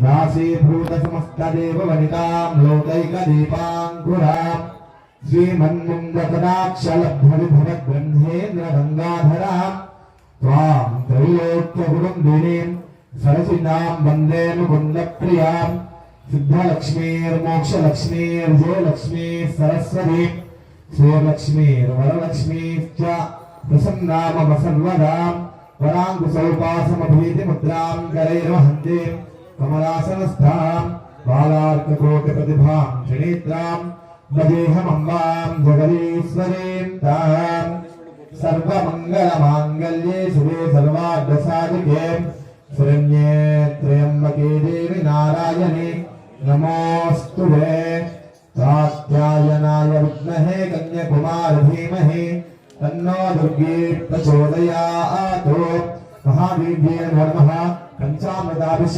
दासीभूत समस्त देव वनितां लोकैक दीपांकुरां श्रीमन्मुण्डकटाक्षलब्धविभवद्ब्रह्मेन्द्र गंगाधरां त्वां त्रैलोक्यकुटुम्बिनीं सरसिनां वन्दे मुकुन्दप्रियां सिद्धलक्ष्मीर्मोक्षलक्ष्मीर्जयलक्ष्मी सरस्वती श्रीलक्ष्मीर्वरलक्ष्मीश्च प्रसन्नामम सर्वदां वराङ्कुशोपासमभीतिमुद्रां करैर्वहन्तीं कमलासनस्थां बालार्ककोटिप्रतिभां त्रिनेत्रां भजेऽहमम्बां जगदीश्वरीं तां सर्वमङ्गलमाङ्गल्ये शिवे सर्वार्थसाधिके शरण्ये त्र्यम्बके देवी नारायणे नमोऽस्तुते कात्यायनाय विद्महे कन्याकुमारी धीमहि तन्नो दुर्गे प्रचोदयात् महावीर्येण नमः पंचामृताभिषेकम्।